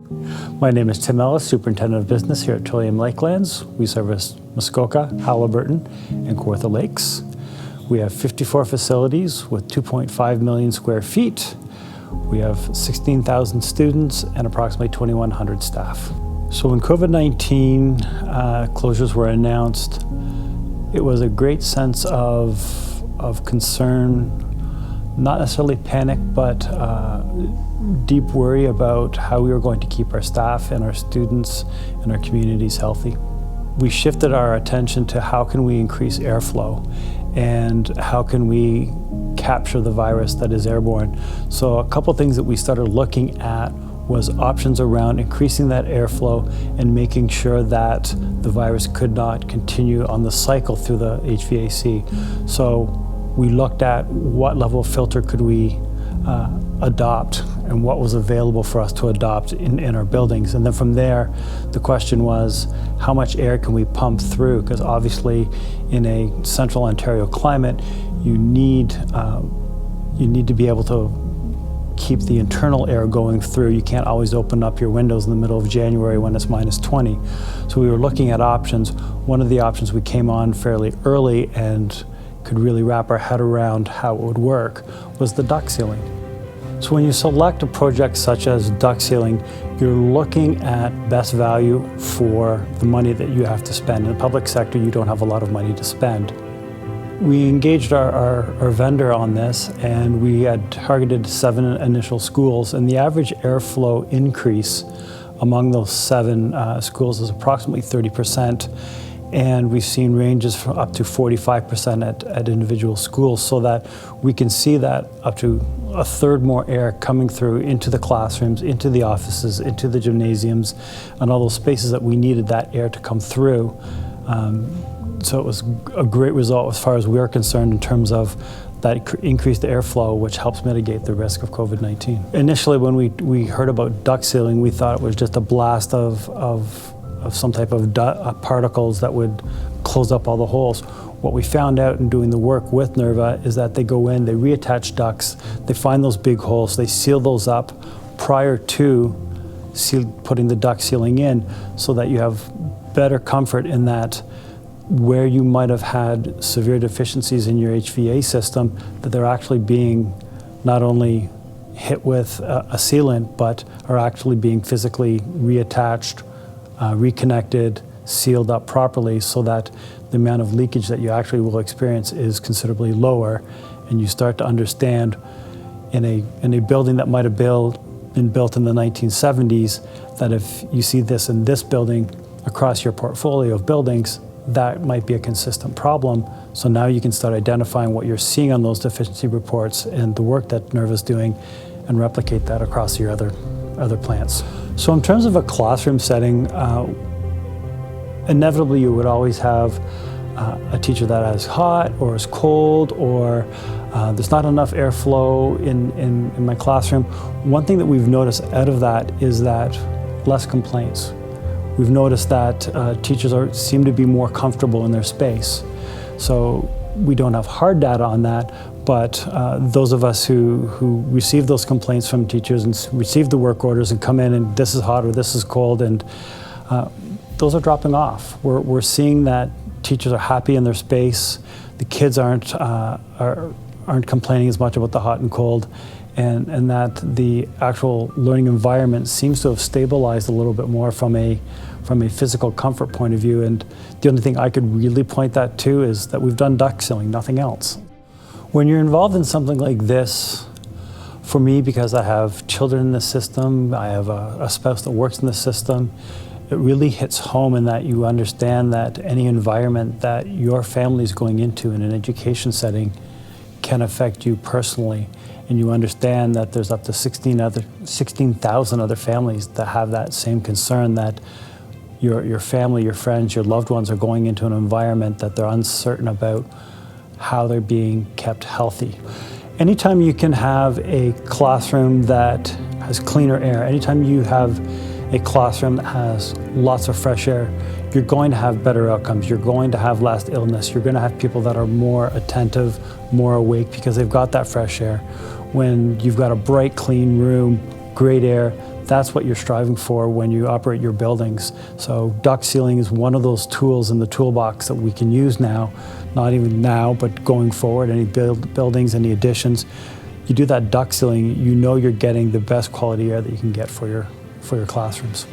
My name is Tim Ellis, Superintendent of Business here at Trillium Lakelands. We service Muskoka, Haliburton, and Kawartha Lakes. We have 54 facilities with 2.5 million square feet. We have 16,000 students and approximately 2,100 staff. So when COVID-19 closures were announced, it was a great sense of concern, not necessarily panic, but deep worry about how we were going to keep our staff and our students and our communities healthy. We shifted our attention to how can we increase airflow and how can we capture the virus that is airborne. So a couple things that we started looking at was options around increasing that airflow and making sure that the virus could not continue on the cycle through the HVAC. So we looked at what level of filter could we adopt and what was available for us to adopt in our buildings. And then from there, the question was, how much air can we pump through? Because obviously in a central Ontario climate, you need to be able to keep the internal air going through. You can't always open up your windows in the middle of January when it's -20. So we were looking at options. One of the options we came on fairly early and could really wrap our head around how it would work was the duct sealing. So when you select a project such as duct sealing, you're looking at best value for the money that you have to spend. In the public sector, you don't have a lot of money to spend. We engaged our vendor on this, and we had targeted 7 initial schools, and the average airflow increase among those 7 schools is approximately 30%. And we've seen ranges from up to 45% at individual schools, so that we can see that up to a third more air coming through into the classrooms, into the offices, into the gymnasiums, and all those spaces that we needed that air to come through. So it was a great result as far as we're concerned in terms of that increased airflow, which helps mitigate the risk of COVID-19. Initially, when we heard about duct sealing, we thought it was just a blast of some type of particles that would close up all the holes. What we found out in doing the work with NERVA is that they go in, they reattach ducts, they find those big holes, they seal those up prior to putting the duct sealing in, so that you have better comfort in that where you might have had severe deficiencies in your HVA system, that they're actually being not only hit with a sealant, but are actually being physically reattached, reconnected, sealed up properly, so that the amount of leakage that you actually will experience is considerably lower. And you start to understand in a building that might have been built in the 1970s, that if you see this in this building across your portfolio of buildings, that might be a consistent problem. So now you can start identifying what you're seeing on those deficiency reports and the work that NERVA's doing, and replicate that across your other plants. So in terms of a classroom setting, inevitably you would always have a teacher that is hot or is cold, or there's not enough airflow in my classroom. One thing that we've noticed out of that is that less complaints. We've noticed that teachers seem to be more comfortable in their space. So we don't have hard data on that, but those of us who receive those complaints from teachers and receive the work orders and come in and this is hot or this is cold, and those are dropping off. We're seeing that teachers are happy in their space. The kids aren't complaining as much about the hot and cold, and that the actual learning environment seems to have stabilized a little bit more from a physical comfort point of view. And the only thing I could really point that to is that we've done duct sealing, nothing else. When you're involved in something like this, for me, because I have children in the system, I have a spouse that works in the system, it really hits home in that you understand that any environment that your family is going into in an education setting can affect you personally. And you understand that there's up to 16,000 other families that have that same concern, that your family, your friends, your loved ones are going into an environment that they're uncertain about how they're being kept healthy. Anytime you can have a classroom that has cleaner air, anytime you have a classroom that has lots of fresh air, you're going to have better outcomes. You're going to have less illness. You're going to have people that are more attentive, more awake, because they've got that fresh air. When you've got a bright, clean room, great air, that's what you're striving for when you operate your buildings. So duct sealing is one of those tools in the toolbox that we can use now, not even now, but going forward, any buildings, any additions. You do that duct sealing, you know you're getting the best quality air that you can get for your classrooms.